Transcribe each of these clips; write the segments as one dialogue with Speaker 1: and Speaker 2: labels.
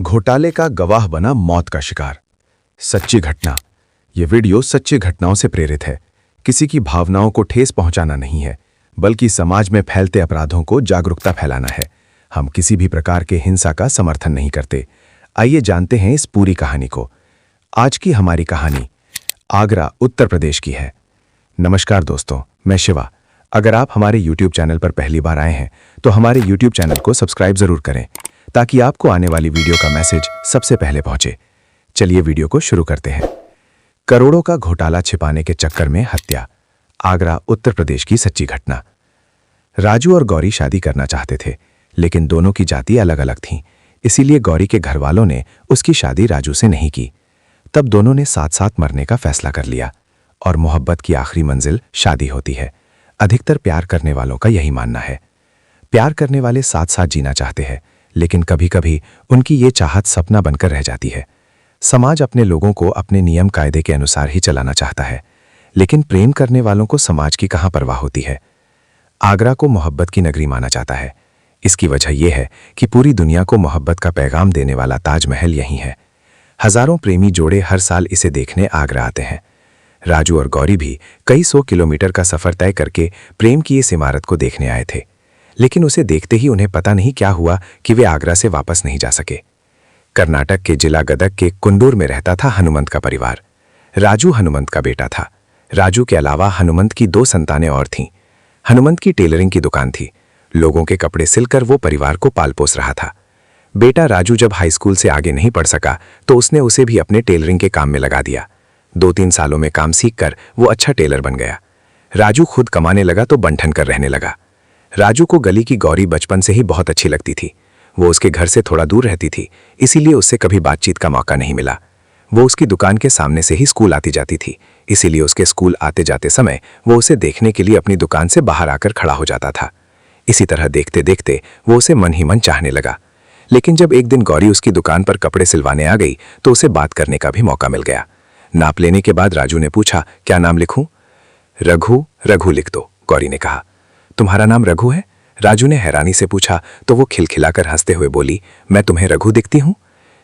Speaker 1: घोटाले का गवाह बना मौत का शिकार। सच्ची घटना। ये वीडियो सच्ची घटनाओं से प्रेरित है। किसी की भावनाओं को ठेस पहुंचाना नहीं है, बल्कि समाज में फैलते अपराधों को जागरूकता फैलाना है। हम किसी भी प्रकार के हिंसा का समर्थन नहीं करते। आइए जानते हैं इस पूरी कहानी को। आज की हमारी कहानी आगरा, उत्तर प्रदेश की है। नमस्कार दोस्तों, मैं शिवा। अगर आप हमारे YouTube चैनल पर पहली बार आए हैं तो हमारे YouTube चैनल को सब्सक्राइब जरूर करें, ताकि आपको आने वाली वीडियो का मैसेज सबसे पहले पहुंचे। चलिए वीडियो को शुरू करते हैं। करोड़ों का घोटाला छिपाने के चक्कर में हत्या। आगरा, उत्तर प्रदेश की सच्ची घटना। राजू और गौरी शादी करना चाहते थे, लेकिन दोनों की जाति अलग अलग थीं। इसीलिए गौरी के घर वालों ने उसकी शादी राजू से नहीं की। तब दोनों ने साथ साथ मरने का फैसला कर लिया। और मोहब्बत की आखिरी मंजिल शादी होती है। अधिकतर प्यार करने वालों का यही मानना है। प्यार करने वाले साथ साथ जीना चाहते हैं, लेकिन कभी कभी उनकी ये चाहत सपना बनकर रह जाती है। समाज अपने लोगों को अपने नियम कायदे के अनुसार ही चलाना चाहता है, लेकिन प्रेम करने वालों को समाज की कहाँ परवाह होती है। आगरा को मोहब्बत की नगरी माना जाता है। इसकी वजह यह है कि पूरी दुनिया को मोहब्बत का पैगाम देने वाला ताजमहल यहीं है। हजारों प्रेमी जोड़े हर साल इसे देखने आगरा आते हैं। राजू और गौरी भी कई 100 किलोमीटर का सफर तय करके प्रेम की इस इमारत को देखने आए थे, लेकिन उसे देखते ही उन्हें पता नहीं क्या हुआ कि वे आगरा से वापस नहीं जा सके। कर्नाटक के जिला गदग के कुंदूर में रहता था हनुमंत का परिवार। राजू हनुमंत का बेटा था। राजू के अलावा हनुमंत की 2 संतानें और थीं। हनुमंत की टेलरिंग की दुकान थी। लोगों के कपड़े सिलकर वो परिवार को पाल पोस रहा था। बेटा राजू जब हाई स्कूल से आगे नहीं पढ़ सका तो उसने उसे भी अपने टेलरिंग के काम में लगा दिया। 2-3 सालों में काम सीखकर वो अच्छा टेलर बन गया। राजू खुद कमाने लगा तो बंठन कर रहने लगा। राजू को गली की गौरी बचपन से ही बहुत अच्छी लगती थी। वो उसके घर से थोड़ा दूर रहती थी, इसीलिए उससे कभी बातचीत का मौका नहीं मिला। वो उसकी दुकान के सामने से ही स्कूल आती जाती थी, इसीलिए उसके स्कूल आते जाते समय वो उसे देखने के लिए अपनी दुकान से बाहर आकर खड़ा हो जाता था। इसी तरह देखते देखते वो उसे मन ही मन चाहने लगा। लेकिन जब एक दिन गौरी उसकी दुकान पर कपड़े सिलवाने आ गई तो उसे बात करने का भी मौका मिल गया। नाप लेने के बाद राजू ने पूछा, क्या नाम लिखूं? रघु। रघु लिख दो, गौरी ने कहा। तुम्हारा नाम रघु है? राजू ने हैरानी से पूछा तो वो खिलखिलाकर हंसते हुए बोली, मैं तुम्हें रघु दिखती हूं?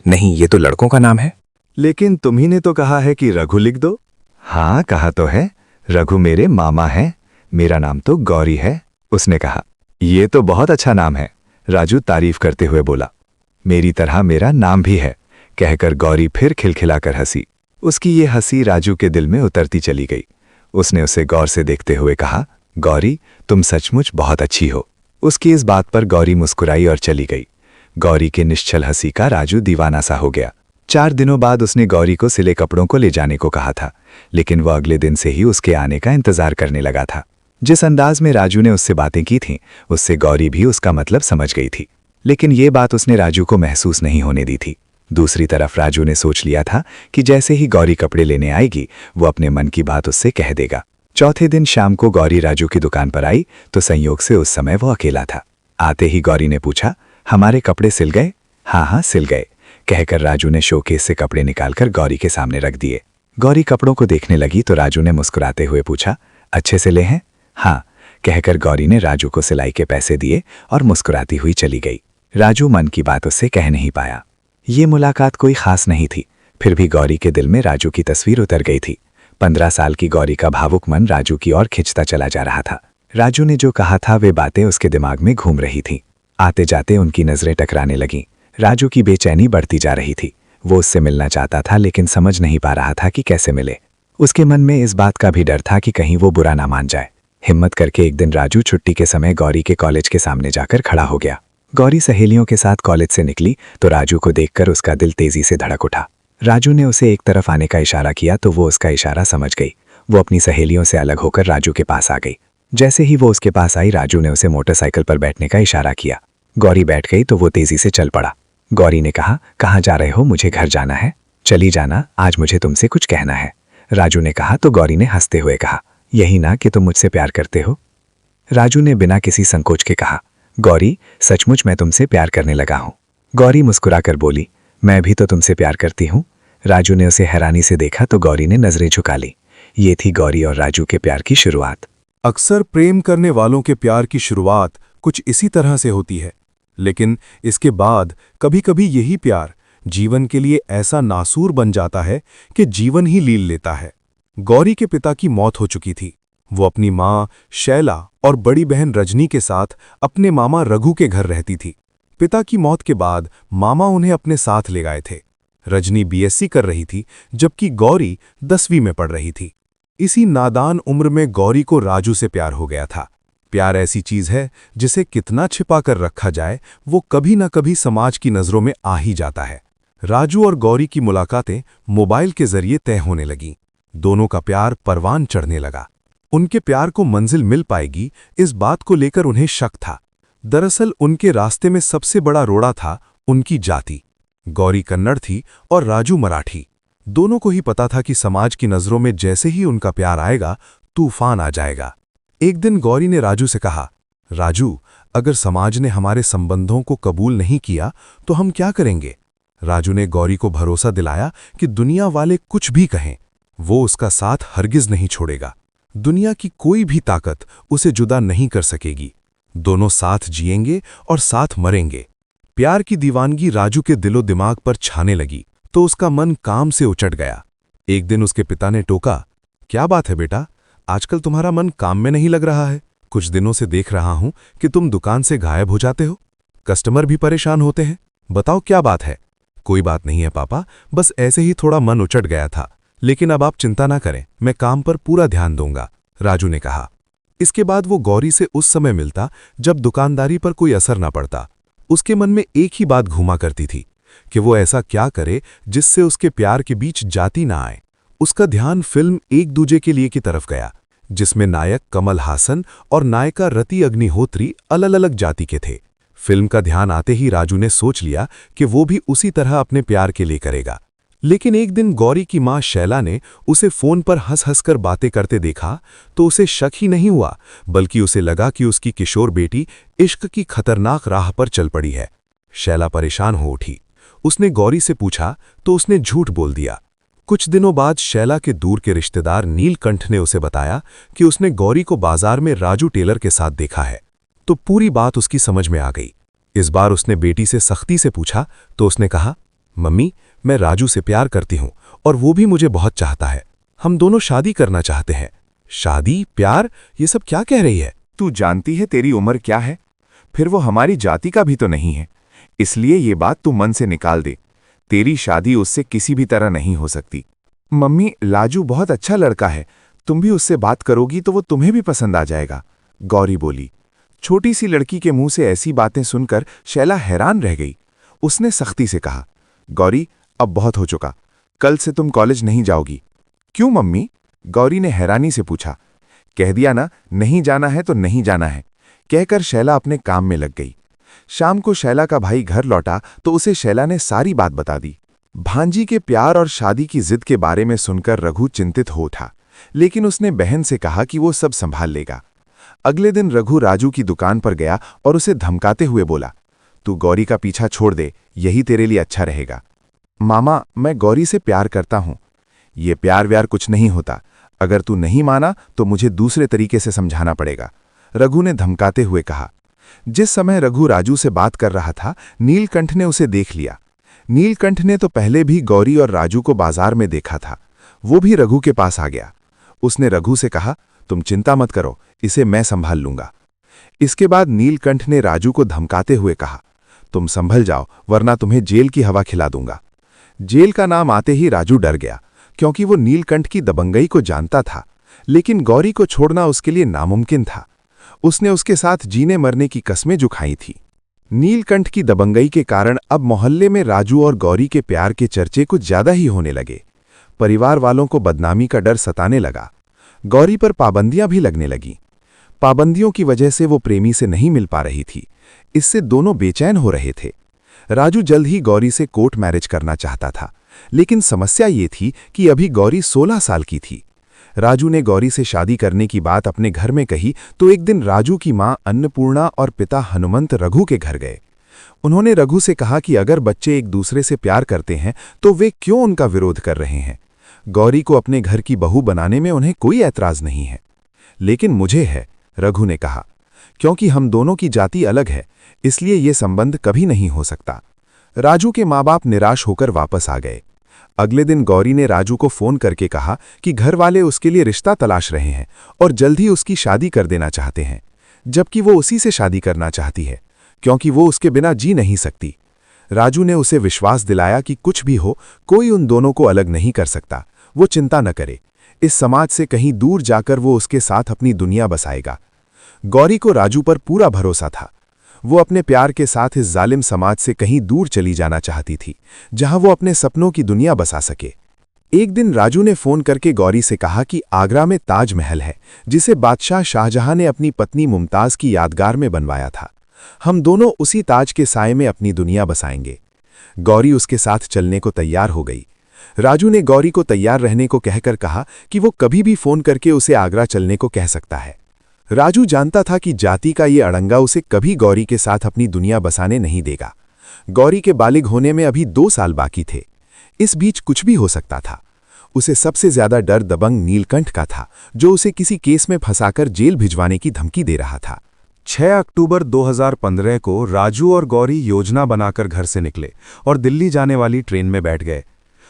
Speaker 1: नहीं, ये तो लड़कों का नाम है।
Speaker 2: लेकिन तुम्ही ने तो कहा है कि रघु लिख दो। हाँ, कहा तो है। रघु मेरे मामा हैं, मेरा नाम तो गौरी है, उसने कहा। ये तो बहुत अच्छा नाम है, राजू तारीफ करते हुए बोला। मेरी तरह मेरा नाम भी है, कहकर गौरी फिर खिलखिलाकर हंसी। उसकी ये हंसी राजू के दिल में उतरती चली गई। उसने उसे गौर से देखते हुए कहा, गौरी तुम सचमुच बहुत अच्छी हो। उसकी इस बात पर गौरी मुस्कुराई और चली गई। गौरी के निश्चल हंसी का राजू दीवाना सा हो गया। 4 दिनों बाद उसने गौरी को सिले कपड़ों को ले जाने को कहा था, लेकिन वह अगले दिन से ही उसके आने का इंतजार करने लगा था। जिस अंदाज में राजू ने उससे बातें की थीं, उससे गौरी भी उसका मतलब समझ गई थी, लेकिन ये बात उसने राजू को महसूस नहीं होने दी थी। दूसरी तरफ राजू ने सोच लिया था कि जैसे ही गौरी कपड़े लेने आएगी वो अपने मन की बात उससे कह देगा। चौथे दिन शाम को गौरी राजू की दुकान पर आई तो संयोग से उस समय वो अकेला था। आते ही गौरी ने पूछा, हमारे कपड़े सिल गए? हाँ हाँ सिल गए, कहकर राजू ने शोकेस से कपड़े निकालकर गौरी के सामने रख दिए। गौरी कपड़ों को देखने लगी तो राजू ने मुस्कुराते हुए पूछा, अच्छे सिले हैं? हाँ, कहकर गौरी ने राजू को सिलाई के पैसे दिए और मुस्कुराती हुई चली गई। राजू मन की बात उससे कह नहीं पाया। ये मुलाकात कोई खास नहीं थी, फिर भी गौरी के दिल में राजू की तस्वीर उतर गई थी। 15 साल की गौरी का भावुक मन राजू की ओर खिंचता चला जा रहा था। राजू ने जो कहा था वे बातें उसके दिमाग में घूम रही थीं। आते जाते उनकी नजरें टकराने लगीं। राजू की बेचैनी बढ़ती जा रही थी। वो उससे मिलना चाहता था, लेकिन समझ नहीं पा रहा था कि कैसे मिले। उसके मन में इस बात का भी डर था कि कहीं वो बुरा ना मान जाए। हिम्मत करके एक दिन राजू छुट्टी के समय गौरी के कॉलेज के सामने जाकर खड़ा हो गया। गौरी सहेलियों के साथ कॉलेज से निकली तो राजू को देखकर उसका दिल तेजी से धड़क उठा। राजू ने उसे एक तरफ आने का इशारा किया तो वो उसका इशारा समझ गई। वो अपनी सहेलियों से अलग होकर राजू के पास आ गई। जैसे ही वो उसके पास आई, राजू ने उसे मोटरसाइकिल पर बैठने का इशारा किया। गौरी बैठ गई तो वो तेजी से चल पड़ा। गौरी ने कहा, कहाँ जा रहे हो? मुझे घर जाना है। चली जाना, आज मुझे तुमसे कुछ कहना है, राजू ने कहा। तो गौरी ने हंसते हुए कहा, यही ना कि तुम मुझसे प्यार करते हो? राजू ने बिना किसी संकोच के कहा, गौरी सचमुच मैं तुमसे प्यार करने लगा हूं। गौरी मुस्कुराकर बोली, मैं भी तो तुमसे प्यार करती हूं। राजू ने उसे हैरानी से देखा तो गौरी ने नजरें झुका ली। ये थी गौरी और राजू के प्यार की शुरुआत।
Speaker 1: अक्सर प्रेम करने वालों के प्यार की शुरुआत कुछ इसी तरह से होती है, लेकिन इसके बाद कभी-कभी यही प्यार
Speaker 3: जीवन के लिए ऐसा नासूर बन जाता है कि जीवन ही लील लेता है। गौरी के पिता की मौत हो चुकी थी। वो अपनी माँ शैला और बड़ी बहन रजनी के साथ अपने मामा रघु के घर रहती थी। पिता की मौत के बाद मामा उन्हें अपने साथ ले गए थे। रजनी बीएससी कर रही थी, जबकि गौरी 10वीं में पढ़ रही थी। इसी नादान उम्र में गौरी को राजू से प्यार हो गया था। प्यार ऐसी चीज है जिसे कितना छिपा कर रखा जाए, वो कभी न कभी समाज की नजरों में आ ही जाता है। राजू और गौरी की मुलाकातें मोबाइल के जरिए तय होने लगीं। दोनों का प्यार परवान चढ़ने लगा। उनके प्यार को मंजिल मिल पाएगी, इस बात को लेकर उन्हें शक था। दरअसल उनके रास्ते में सबसे बड़ा रोड़ा था उनकी जाति। गौरी कन्नड़ थी और राजू मराठी। दोनों को ही पता था कि समाज की नजरों में जैसे ही उनका प्यार आएगा, तूफान आ जाएगा। एक दिन गौरी ने राजू से कहा, राजू, अगर समाज ने हमारे संबंधों को कबूल नहीं किया तो हम क्या करेंगे? राजू ने गौरी को भरोसा दिलाया कि दुनिया वाले कुछ भी कहें, वो उसका साथ हरगिज नहीं छोड़ेगा। दुनिया की कोई भी ताकत उसे जुदा नहीं कर सकेगी। दोनों साथ जिएंगे और साथ मरेंगे। प्यार की दीवानगी राजू के दिलो दिमाग पर छाने लगी तो उसका मन काम से उचट गया। एक दिन उसके पिता ने टोका, क्या बात है बेटा, आजकल तुम्हारा मन काम में नहीं लग रहा है। कुछ दिनों से देख रहा हूं कि तुम दुकान से गायब हो जाते हो। कस्टमर भी परेशान होते हैं। बताओ क्या बात है? कोई बात नहीं है पापा, बस ऐसे ही थोड़ा मन उचट गया था। लेकिन अब आप चिंता ना करें, मैं काम पर पूरा ध्यान दूंगा, राजू ने कहा। इसके बाद वो गौरी से उस समय मिलता जब दुकानदारी पर कोई असर ना पड़ता। उसके मन में एक ही बात घूमा करती थी कि वो ऐसा क्या करे जिससे उसके प्यार के बीच जाति ना आए। उसका ध्यान फिल्म एक दूजे के लिए की तरफ गया, जिसमें नायक कमल हासन और नायिका रति अग्निहोत्री अलग अलग जाति के थे। फिल्म का ध्यान आते ही राजू ने सोच लिया कि वो भी उसी तरह अपने प्यार के लिए करेगा। लेकिन एक दिन गौरी की मां शैला ने उसे फोन पर हंस हंसकर बातें करते देखा तो उसे शक ही नहीं हुआ, बल्कि उसे लगा कि उसकी किशोर बेटी इश्क की खतरनाक राह पर चल पड़ी है। शैला परेशान हो उठी। उसने गौरी से पूछा तो उसने झूठ बोल दिया। कुछ दिनों बाद शैला के दूर के रिश्तेदार नीलकंठ ने उसे बताया कि उसने गौरी को बाजार में राजू टेलर के साथ देखा है। तो पूरी बात उसकी समझ में आ गई। इस बार उसने बेटी से सख्ती से पूछा तो उसने कहा, मम्मी, मैं राजू से प्यार करती हूं और वो भी मुझे बहुत चाहता है। हम दोनों शादी करना चाहते हैं। शादी, प्यार, ये सब क्या कह रही है?
Speaker 4: तू जानती है तेरी उम्र क्या है? फिर वो हमारी जाति का भी तो नहीं है, इसलिए ये बात तू मन से निकाल दे। तेरी शादी उससे किसी भी तरह नहीं हो सकती। मम्मी, लाजू बहुत अच्छा लड़का है, तुम भी उससे बात करोगी तो वो तुम्हें भी पसंद आ जाएगा, गौरी बोली। छोटी सी लड़की के मुंह से ऐसी बातें सुनकर शैला हैरान रह गई। उसने सख्ती से कहा, गौरी, अब बहुत हो चुका, कल से तुम कॉलेज नहीं जाओगी। क्यों मम्मी? गौरी ने हैरानी से पूछा। कह दिया ना, नहीं जाना है तो नहीं जाना है, कहकर शैला अपने काम में लग गई। शाम को शैला का भाई घर लौटा तो उसे शैला ने सारी बात बता दी। भांजी के प्यार और शादी की जिद के बारे में सुनकर रघु चिंतित हो उठा, लेकिन उसने बहन से कहा कि वो सब संभाल लेगा। अगले दिन रघु राजू की दुकान पर गया और उसे धमकाते हुए बोला, तू गौरी का पीछा छोड़ दे, यही तेरे लिए अच्छा रहेगा। मामा, मैं गौरी से प्यार करता हूं। ये प्यार व्यार कुछ नहीं होता, अगर तू नहीं माना तो मुझे दूसरे तरीके से समझाना पड़ेगा, रघु ने धमकाते हुए कहा। जिस समय रघु राजू से बात कर रहा था, नीलकंठ ने उसे देख लिया। नीलकंठ ने तो पहले भी गौरी और राजू को बाजार में देखा था। वो भी रघु के पास आ गया। उसने रघु से कहा, तुम चिंता मत करो, इसे मैं संभाल लूंगा। इसके बाद नीलकंठ ने राजू को धमकाते हुए कहा, तुम संभल जाओ वरना तुम्हें जेल की हवा खिला दूंगा। जेल का नाम आते ही राजू डर गया, क्योंकि वो नीलकंठ की दबंगई को जानता था, लेकिन गौरी को छोड़ना उसके लिए नामुमकिन था। उसने उसके साथ जीने मरने की कस्में जो खाई थी। नीलकंठ की दबंगई के कारण अब मोहल्ले में राजू और गौरी के प्यार के चर्चे कुछ ज्यादा ही होने लगे। परिवार वालों को बदनामी का डर सताने लगा। गौरी पर पाबंदियां भी लगने लगीं। पाबंदियों की वजह से वो प्रेमी से नहीं मिल पा रही थी। इससे दोनों बेचैन हो रहे थे। राजू जल्द ही गौरी से कोर्ट मैरिज करना चाहता था, लेकिन समस्या ये थी कि अभी गौरी 16 साल की थी। राजू ने गौरी से शादी करने की बात अपने घर में कही तो एक दिन राजू की मां अन्नपूर्णा और पिता हनुमंत रघु के घर गए। उन्होंने रघु से कहा कि अगर बच्चे एक दूसरे से प्यार करते हैं तो वे क्यों उनका विरोध कर रहे हैं। गौरी को अपने घर की बहू बनाने में उन्हें कोई ऐतराज नहीं है। लेकिन मुझे है, रघु ने कहा, क्योंकि हम दोनों की जाति अलग है, इसलिए ये संबंध कभी नहीं हो सकता।
Speaker 3: राजू के माँ बाप निराश होकर वापस आ गए। अगले दिन गौरी ने राजू को फोन करके कहा कि घर वाले उसके लिए रिश्ता तलाश रहे हैं और जल्द ही उसकी शादी कर देना चाहते हैं, जबकि वो उसी से शादी करना चाहती है क्योंकि वो उसके बिना जी नहीं सकती। राजू ने उसे विश्वास दिलाया कि कुछ भी हो, कोई उन दोनों को अलग नहीं कर सकता, वो चिंता न करे। इस समाज से कहीं दूर जाकर वो उसके साथ अपनी दुनिया बसाएगा। गौरी को राजू पर पूरा भरोसा था। वो अपने प्यार के साथ इस जालिम समाज से कहीं दूर चली जाना चाहती थी, जहां वो अपने सपनों की दुनिया बसा सके। एक दिन राजू ने फोन करके गौरी से कहा कि आगरा में ताजमहल है, जिसे बादशाह शाहजहां ने अपनी पत्नी मुमताज की यादगार में बनवाया था। हम दोनों उसी ताज के साए में अपनी दुनिया बसाएंगे। गौरी उसके साथ चलने को तैयार हो गई। राजू ने गौरी को तैयार रहने को कहकर कहा कि वो कभी भी फोन करके उसे आगरा चलने को कह सकता है। राजू जानता था कि जाति का ये अड़ंगा उसे कभी गौरी के साथ अपनी दुनिया बसाने नहीं देगा। गौरी के बालिग होने में अभी 2 साल बाकी थे। इस बीच कुछ भी हो सकता था। उसे सबसे ज्यादा डर दबंग नीलकंठ का था, जो उसे किसी केस में फंसाकर जेल भिजवाने की धमकी दे रहा था।
Speaker 2: 6 अक्टूबर 2015 को राजू और गौरी योजना बनाकर घर से निकले और दिल्ली जाने वाली ट्रेन में बैठ गए।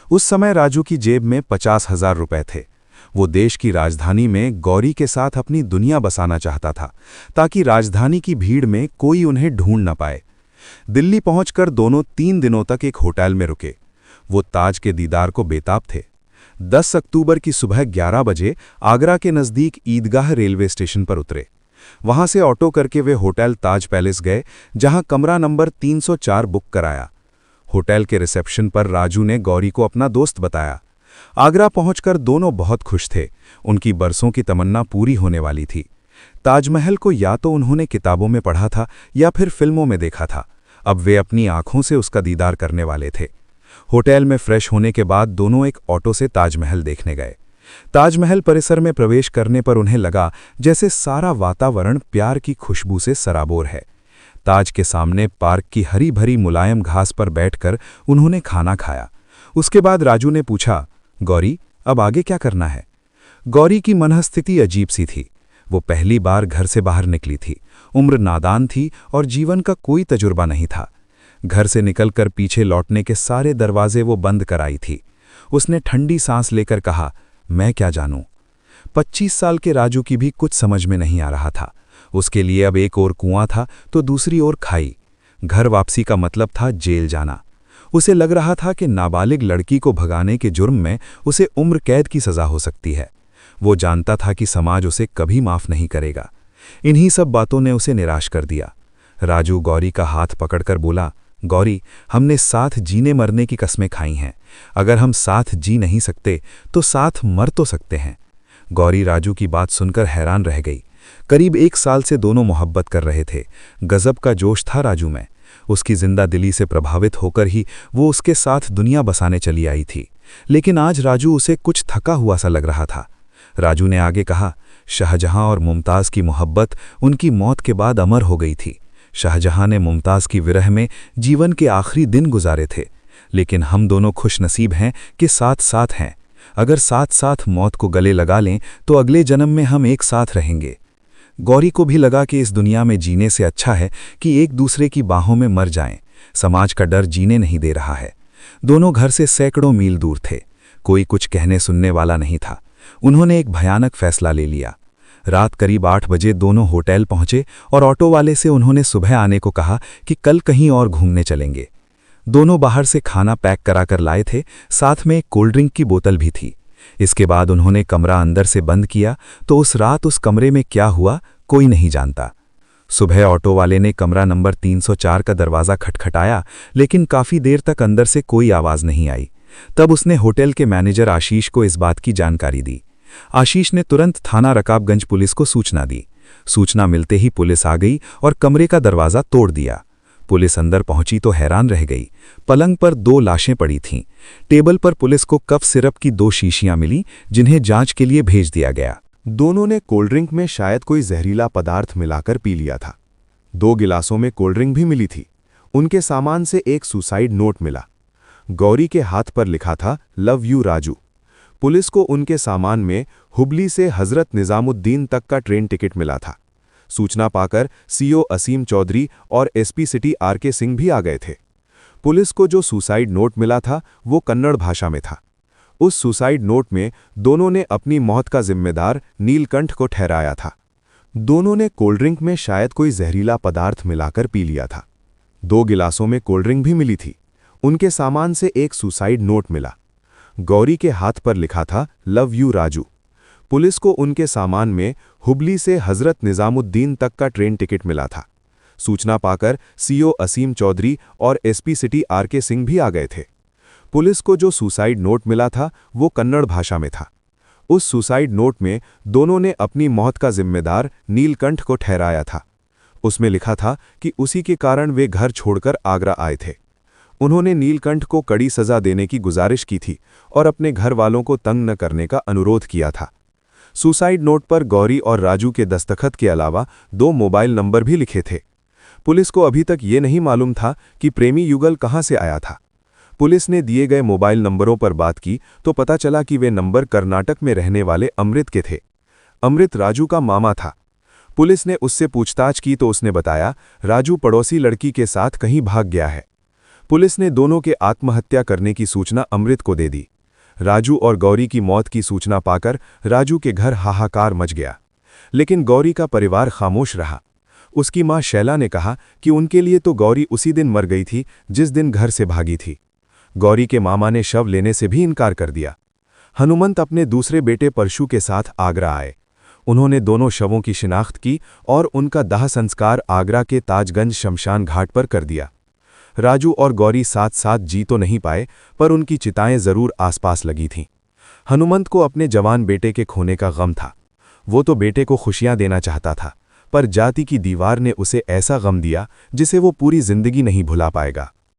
Speaker 2: उस समय राजू की जेब में 50,000 रुपए थे। वो देश की राजधानी में गौरी के साथ अपनी दुनिया बसाना चाहता था, ताकि राजधानी की भीड़ में कोई उन्हें ढूंढ न पाए। दिल्ली पहुंचकर दोनों 3 दिनों तक एक होटल में रुके। वो ताज के दीदार को बेताब थे। 10 अक्टूबर की सुबह 11 बजे आगरा के नज़दीक ईदगाह रेलवे स्टेशन पर उतरे। वहां से ऑटो करके वे होटल ताज पैलेस गए, जहां कमरा नंबर 304 बुक कराया। होटल के रिसेप्शन पर राजू ने गौरी को अपना दोस्त बताया। आगरा पहुंचकर दोनों बहुत खुश थे। उनकी बरसों की तमन्ना पूरी होने वाली थी। ताजमहल को या तो उन्होंने किताबों में पढ़ा था या फिर फिल्मों में देखा था। अब वे अपनी आंखों से उसका दीदार करने वाले थे। होटल में फ्रेश होने के बाद दोनों एक ऑटो से ताजमहल देखने गए। ताजमहल परिसर में प्रवेश करने पर उन्हें लगा जैसे सारा वातावरण प्यार की खुशबू से सराबोर है। ताज के सामने पार्क की हरी भरी मुलायम घास पर बैठकर उन्होंने खाना खाया। उसके बाद राजू ने पूछा, गौरी, अब आगे क्या करना है? गौरी की मनःस्थिति अजीब सी थी। वो पहली बार घर से बाहर निकली थी। उम्र नादान थी और जीवन का कोई तजुर्बा नहीं था। घर से निकलकर पीछे लौटने के सारे दरवाजे वो बंद कराई थी। उसने ठंडी सांस लेकर कहा, मैं क्या जानूं? 25 साल के राजू की भी कुछ समझ में नहीं आ रहा था। उसके लिए अब एक ओर कुआं था तो दूसरी ओर खाई। घर वापसी का मतलब था जेल जाना। उसे लग रहा था कि नाबालिग लड़की को भगाने के जुर्म में उसे उम्र कैद की सजा हो सकती है। वो जानता था कि समाज उसे कभी माफ नहीं करेगा। इन्हीं सब बातों ने उसे निराश कर दिया। राजू गौरी का हाथ पकड़कर बोला, गौरी, हमने साथ जीने मरने की कस्में खाई हैं। अगर हम साथ जी नहीं सकते तो साथ मर तो सकते हैं। गौरी राजू की बात सुनकर हैरान रह गई। करीब 1 साल से दोनों मोहब्बत कर रहे थे। गजब का जोश था राजू में। उसकी जिंदा दिली से प्रभावित होकर ही वो उसके साथ दुनिया बसाने चली आई थी। लेकिन आज राजू उसे कुछ थका हुआ सा लग रहा था। राजू ने आगे कहा, शाहजहां और मुमताज़ की मोहब्बत उनकी मौत के बाद अमर हो गई थी। शाहजहां ने मुमताज़ की विरह में जीवन के आखिरी दिन गुजारे थे। लेकिन हम दोनों खुशनसीब हैं कि साथ साथ हैं। अगर साथ साथ मौत को गले लगा लें तो अगले जन्म में हम एक साथ रहेंगे। गौरी को भी लगा कि इस दुनिया में जीने से अच्छा है कि एक दूसरे की बाहों में मर जाएं। समाज का डर जीने नहीं दे रहा है। दोनों घर से सैकड़ों मील दूर थे। कोई कुछ कहने सुनने वाला नहीं था। उन्होंने एक भयानक फैसला ले लिया। रात करीब 8 बजे दोनों होटल पहुंचे और ऑटो वाले से उन्होंने सुबह आने को कहा कि कल कहीं और घूमने चलेंगे। दोनों बाहर से खाना पैक कराकर लाए थे, साथ में एक कोल्ड ड्रिंक की बोतल भी थी। इसके बाद उन्होंने कमरा अंदर से बंद किया तो उस रात उस कमरे में क्या हुआ कोई नहीं जानता। सुबह ऑटो वाले ने कमरा नंबर 304 का दरवाज़ा खटखटाया, लेकिन काफ़ी देर तक अंदर से कोई आवाज़ नहीं आई। तब उसने होटल के मैनेजर आशीष को इस बात की जानकारी दी। आशीष ने तुरंत थाना रकाबगंज पुलिस को सूचना दी। सूचना मिलते ही पुलिस आ गई और कमरे का दरवाज़ा तोड़ दिया। पुलिस अंदर पहुंची तो हैरान रह गई। पलंग पर 2 लाशें पड़ी थीं। टेबल पर पुलिस को कफ सिरप की 2 शीशियां मिली, जिन्हें जांच के लिए भेज दिया गया।
Speaker 3: दोनों ने कोल्ड ड्रिंक में शायद कोई जहरीला पदार्थ मिलाकर पी लिया था। 2 गिलासों में कोल्ड ड्रिंक भी मिली थी। उनके सामान से एक सुसाइड नोट मिला। गौरी के हाथ पर लिखा था, लव यू राजू। पुलिस को उनके सामान में हुबली से हजरत निजामुद्दीन तक का ट्रेन टिकट मिला था। सूचना पाकर सीओ असीम चौधरी और एसपी सिटी आर के सिंह भी आ गए थे। पुलिस को जो सुसाइड नोट मिला था वो कन्नड़ भाषा में था। उस सुसाइड नोट में दोनों ने अपनी मौत का जिम्मेदार नीलकंठ को ठहराया था। दोनों ने कोल्ड ड्रिंक में शायद कोई जहरीला पदार्थ मिलाकर पी लिया था। 2 गिलासों में कोल्ड ड्रिंक भी मिली थी। उनके सामान से एक सुसाइड नोट मिला। गौरी के हाथ पर लिखा था लव यू राजू। पुलिस को उनके सामान में हुबली से हजरत निजामुद्दीन तक का ट्रेन टिकट मिला था। सूचना पाकर सीओ असीम चौधरी और एसपी सिटी आरके सिंह भी आ गए थे। पुलिस को जो सुसाइड नोट मिला था वो कन्नड़ भाषा में था। उस सुसाइड नोट में दोनों ने अपनी मौत का जिम्मेदार नीलकंठ को ठहराया था। उसमें लिखा था कि उसी के कारण वे घर छोड़कर आगरा आए थे। उन्होंने नीलकंठ को कड़ी सजा देने की गुजारिश की थी और अपने घर वालों को तंग न करने का अनुरोध किया था। सुसाइड नोट पर गौरी और राजू के दस्तखत के अलावा 2 मोबाइल नंबर भी लिखे थे। पुलिस को अभी तक ये नहीं मालूम था कि प्रेमी युगल कहाँ से आया था। पुलिस ने दिए गए मोबाइल नंबरों पर बात की तो पता चला कि वे नंबर कर्नाटक में रहने वाले अमृत के थे। अमृत राजू का मामा था। पुलिस ने उससे पूछताछ की तो उसने बताया राजू पड़ोसी लड़की के साथ कहीं भाग गया है। पुलिस ने दोनों के आत्महत्या करने की सूचना अमृत को दे दी। राजू और गौरी की मौत की सूचना पाकर राजू के घर हाहाकार मच गया, लेकिन गौरी का परिवार खामोश रहा। उसकी मां शैला ने कहा कि उनके लिए तो गौरी उसी दिन मर गई थी जिस दिन घर से भागी थी। गौरी के मामा ने शव लेने से भी इनकार कर दिया। हनुमंत अपने दूसरे बेटे परशु के साथ आगरा आए। उन्होंने दोनों शवों की शिनाख्त की और उनका दाह संस्कार आगरा के ताजगंज शमशान घाट पर कर दिया। राजू और गौरी साथ साथ जी तो नहीं पाए, पर उनकी चिताएं जरूर आसपास लगी थीं। हनुमंत को अपने जवान बेटे के खोने का गम था। वो तो बेटे को खुशियां देना चाहता था, पर जाति की दीवार ने उसे ऐसा गम दिया जिसे वो पूरी जिंदगी नहीं भुला पाएगा।